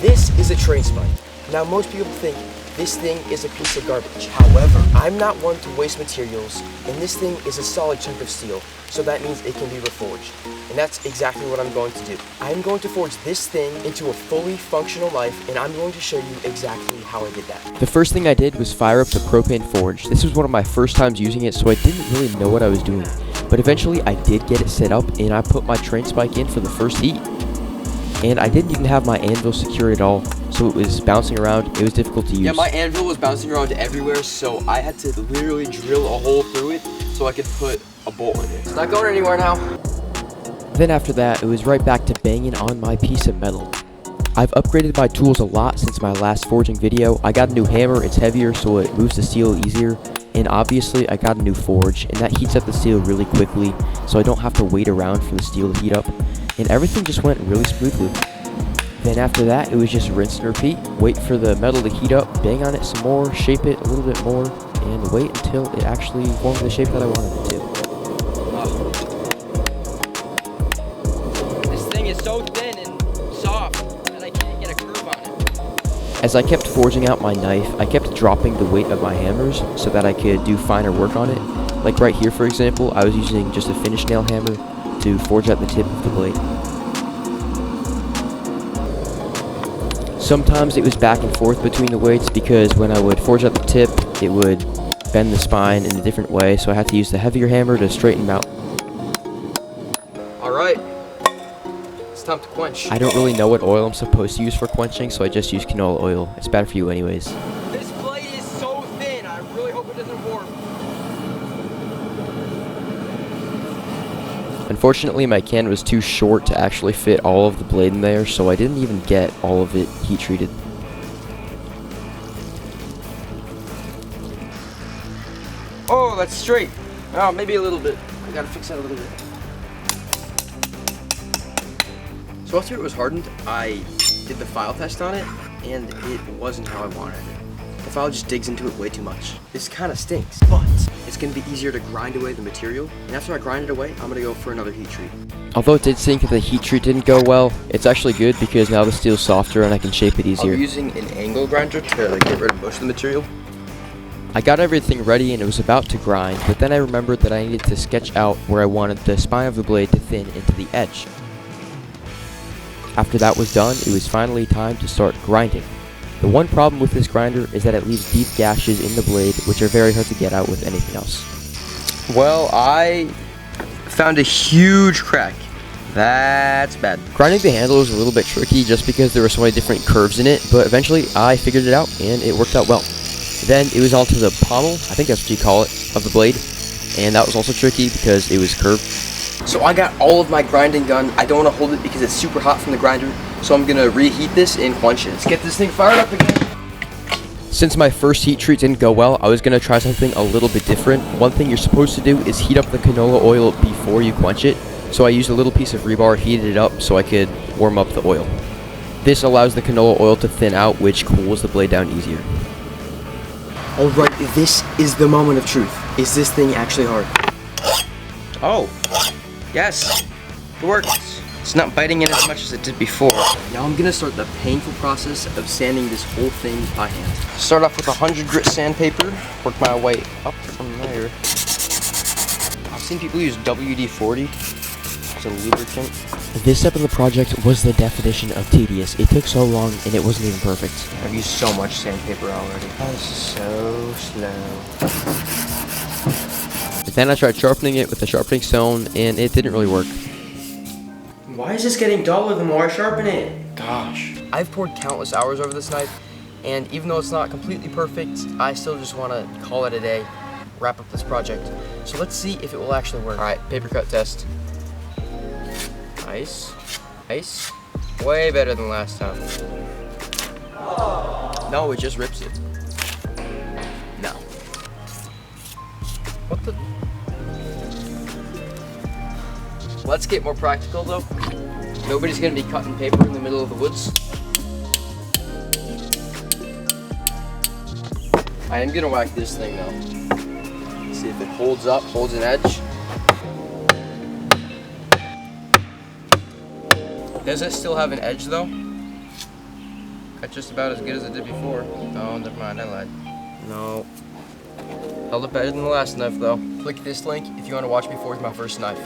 This is a train spike. Now most people think this thing is a piece of garbage. However, I'm not one to waste materials, and this thing is a solid chunk of steel, so that means it can be reforged. And that's exactly what I'm going to do. I'm going to forge this thing into a fully functional life, and I'm going to show you exactly how I did that. The first thing I did was fire up the propane forge. This was one of my first times using it, so I didn't really know what I was doing. But eventually I did get it set up, and I put my train spike in for the first heat. And I didn't even have my anvil secure at all, so it was bouncing around. It was difficult to use. Yeah, my anvil was bouncing around everywhere, so I had to literally drill a hole through it so I could put a bolt in it. It's not going anywhere now. Then after that, it was right back to banging on my piece of metal. I've upgraded my tools a lot since my last forging video. I got a new hammer, it's heavier so it moves the steel easier. And obviously I got a new forge, and that heats up the steel really quickly, so I don't have to wait around for the steel to heat up. And everything just went really smoothly. Then after that, it was just rinse and repeat. Wait for the metal to heat up, bang on it some more, shape it a little bit more, and wait until it actually formed the shape that I wanted it to. This thing is so thin and soft that I can't get a curve on it. As I kept forging out my knife, I kept dropping the weight of my hammers so that I could do finer work on it. Like right here, for example, I was using just a finish nail hammer to forge out the tip of the blade. Sometimes it was back and forth between the weights because when I would forge out the tip, it would bend the spine in a different way, so I had to use the heavier hammer to straighten them out. Alright, it's time to quench. I don't really know what oil I'm supposed to use for quenching, so I just use canola oil. It's bad for you anyways. This blade is so thin, I really hope it doesn't warp. Unfortunately, my can was too short to actually fit all of the blade in there, so I didn't even get all of it heat treated. Oh, that's straight. Oh, maybe a little bit. I gotta fix that a little bit. So after it was hardened, I did the file test on it, and it wasn't how I wanted it. The file just digs into it way too much. This kind of stinks, but it's gonna be easier to grind away the material, and after I grind it away, I'm gonna go for another heat treat. Although it did stink that the heat treat didn't go well, it's actually good because now the steel's softer and I can shape it easier. I'll be using an angle grinder to get rid of most of the material. I got everything ready and it was about to grind, but then I remembered that I needed to sketch out where I wanted the spine of the blade to thin into the edge. After that was done, it was finally time to start grinding. The one problem with this grinder is that it leaves deep gashes in the blade, which are very hard to get out with anything else. Well, I found a huge crack. That's bad. Grinding the handle was a little bit tricky just because there were so many different curves in it, but eventually I figured it out and it worked out well. Then it was onto the pommel, I think that's what you call it, of the blade, and that was also tricky because it was curved. So I got all of my grinding done. I don't want to hold it because it's super hot from the grinder, so I'm gonna reheat this and quench it. Let's get this thing fired up again. Since my first heat treat didn't go well, I was gonna try something a little bit different. One thing you're supposed to do is heat up the canola oil before you quench it. So I used a little piece of rebar, heated it up so I could warm up the oil. This allows the canola oil to thin out, which cools the blade down easier. Alright, this is the moment of truth. Is this thing actually hard? Oh, yes, it works. It's not biting in as much as it did before. Now I'm gonna start the painful process of sanding this whole thing by hand. Start off with 100 grit sandpaper, work my way up from there. I've seen people use WD-40 as a lubricant. This step of the project was the definition of tedious. It took so long and it wasn't even perfect. I've used so much sandpaper already. Oh, this is so slow. But then I tried sharpening it with a sharpening stone and it didn't really work. Why is this getting duller the more I sharpen it? Gosh. I've poured countless hours over this knife, and even though it's not completely perfect, I still just want to call it a day, wrap up this project. So let's see if it will actually work. Alright, paper cut test. Nice. Nice. Way better than last time. No, it just rips it. No. What the? Let's get more practical though. Nobody's gonna be cutting paper in the middle of the woods. I am gonna whack this thing though. See if it holds up, holds an edge. Does it still have an edge though? That's just about as good as it did before. Oh, never mind, I lied. No. Held up better than the last knife, though. Click this link if you want to watch me forge my first knife.